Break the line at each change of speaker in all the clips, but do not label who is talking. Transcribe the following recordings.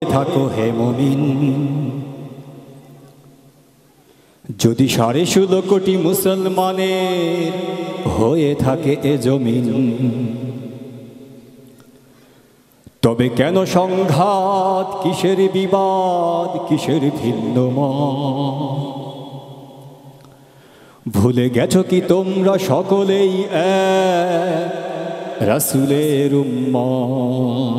থাকো হে মুমিন। যদি 16.5 কোটি মুসলমানের হয়ে থাকে এ জমিন, তবে কেন সংঘাত, কিসের বিবাদ, কিসের ভিন্ন মত? ভুলে গেছো কি তোমরা সকলেই এক রাসূলের উম্মত?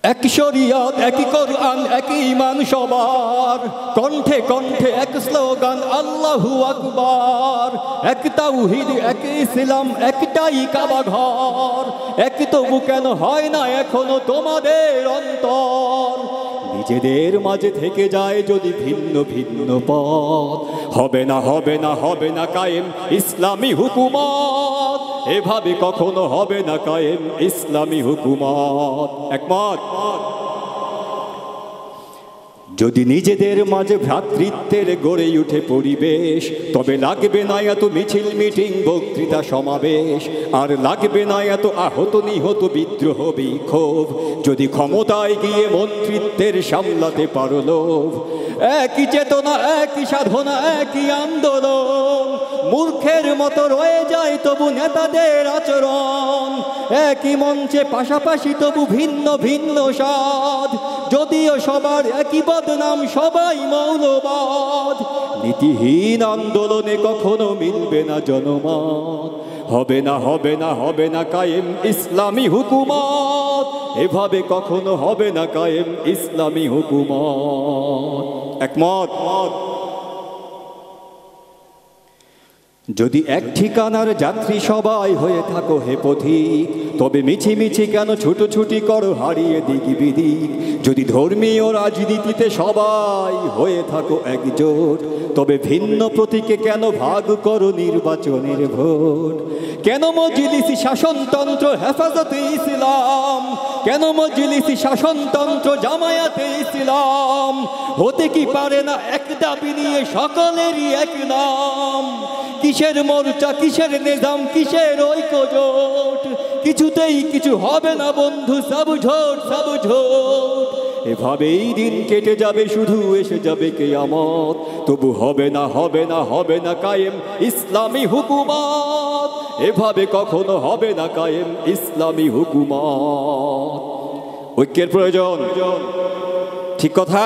এক শরিয়ত, একই কোরআন, একই ঈমান সবার, কণ্ঠে কণ্ঠে এক স্লোগান আল্লাহু আকবার। এক তাওহীদ, এক ইসলাম, একটাই কাবা ঘর। এক তবু কেন হয় না এখনো তোমাদের অন্তর? নিজেদের মাঝে থেকে যায় যদি ভিন্ন ভিন্ন পথ, হবে না হবে না হবে না কায়েম ইসলামী হুকুমত। এভাবে কখনো হবে না কায়েম ইসলামী হুকুমত। একমত? যদি নিজেদের মাঝে ভ্রাতৃত্বের গড়ে উঠে পরিবেশ, তবে লাগবে না এত মিছিল মিটিং বক্তৃতা সমাবেশ, আর লাগবে না এত আহত নিহত বিদ্রোহ বিক্ষোভ। যদি ক্ষমতায় গিয়ে মন্ত্রিত্বের সামলাতে পারো লোভ, একই চেতনা, একই সাধনা, একই আন্দোলন। মূর্খের মতো রয়ে যায় তবু নেতাদের আচরণ। একই মঞ্চে পাশাপাশি তবু ভিন্ন ভিন্ন স্বাদ। যদিও সবার একই বদনাম, সবাই মৌলবাদ। নীতিহীন আন্দোলনে কখনো মিলবে না জনমত। হবে না হবে না হবে না কায়েম ইসলামী হুকুমত। এভাবে কখনো হবে না কায়েম ইসলামী হুকুমত। একমত? যদি এক ঠিকানার যাত্রী সবাই হয়ে থাকো হে পথিক, তবে মিছিমিছি কেন ছুটোছুটি করো হারিয়ে দিক বিদিক? যদি ধর্মীয় রাজনীতিতে সবাই হয়ে থাকো একজোট, তবে ভিন্ন প্রতীকে কেন ভাগ করো নির্বাচনের ভোট? কেন মজলিসি শাসনতন্ত্র হেফাজতে ইসলাম? কেন মজলিসি শাসনতন্ত্র জামায়াতে ইসলাম? হতে কি পারে না এক দাবি নিয়ে সকলেরই এক নাম? কিসের মোর্চা, কিসের নিজাম, কিসের ঐক্যজোট? কিছুতেই কিছু হবে না বন্ধু, সব ঝোট সব ঝোট। এভাবেই দিন কেটে যাবে, শুধু এসে যাবে কিয়ামত। তবু হবে না হবে না হবে না কায়েম ইসলামী হুকুমত। এভাবে কখনো হবে না কায়েম ইসলামী হুকুমত। ঐক্যের প্রয়োজন, ঠিক কথা।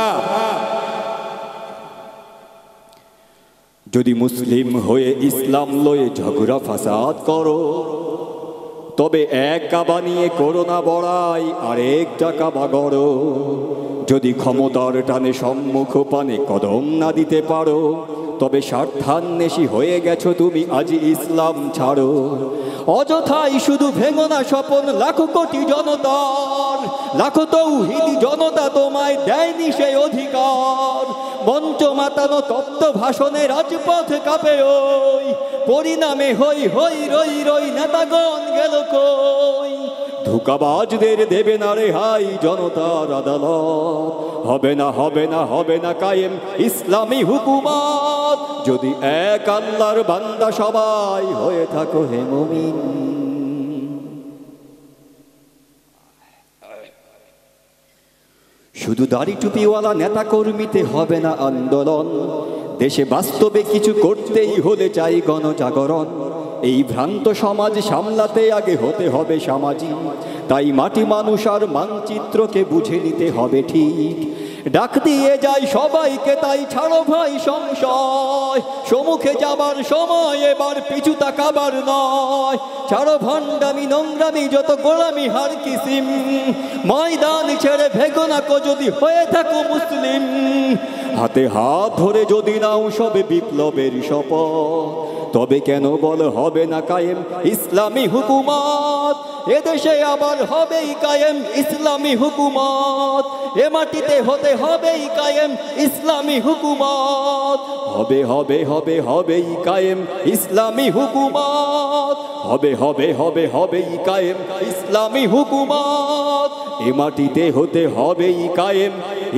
যদি মুসলিম হয়ে ইসলাম লয়ে ঝগড়া ফাসাদ করো, তবে এক কাবা নিয়ে করো না বড়াই, আরেকটা কাবা গড়ো। যদি ক্ষমতার টানে সম্মুখ পানে কদম না দিতে পারো, তবে স্বার্থান্বেষী হয়ে গেছো তুমি, আজ ইসলাম ছাড়ো। অযথাই শুধু ভেঙো না স্বপন লাখো কোটি জনতার। লাখো তৌহিদি জনতা তোমায় দেয়নি সেই অধিকার। মঞ্চ মাতানো তপ্ত ভাষণে রাজপথ কাঁপে ওই, পরিণামে হই হই রই রই নেতাগণ গেল কই? ধোঁকাবাজদের দেবে না রেহাই জনতার আদালত। হবে না হবে না হবে না কায়েম ইসলামী হুকুমত। যদি এক আল্লাহর বান্দা সবাই হয়ে থাকো হে মুমিন। শুধু দাড়ি টুপিওয়ালা নেতা কর্মীতে হবে না আন্দোলন। দেশে বাস্তবে কিছু করতেই হলে চাই গণজাগরণ। এই ভ্রান্ত সমাজ সামলাতে আগে হতে হবে সামাজিক। তাই মাটি মানুষ আর মানচিত্রকে বুঝে নিতে হবে ঠিক। ডাক দিয়ে যাই সবাইকে, তাই ছাড়ো ভাই সংশয়। সম্মুখে যাবার সময় এবার পিছু তাকাবার নয়। ছাড়ো ভণ্ডামি নোংরামি, যত গোলামি হার কিসিম। ময়দান ছেড়ে ভেগো না কো যদি হয়ে থাকো মুসলিম। হাতে হাত ধরে যদি নাও সবে বিপ্লবের শপথ, তবে কেন বল হবে না কায়েম ইসলামী হুকুমত? এদেশে আবার হবেই কায়েম ইসলামী হুকুমত। এ মাটিতে হতে হবেই কায়েম ইসলামী হুকুমত। হবে হবে হবে হবেই কায়েম ইসলামী হুকুমত। হবে হবে হবে হবেই কায়েম ইসলামী হুকুমত। এ মাটিতে হতে হবেই কায়েম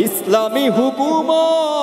ইসলামী হুকুমত।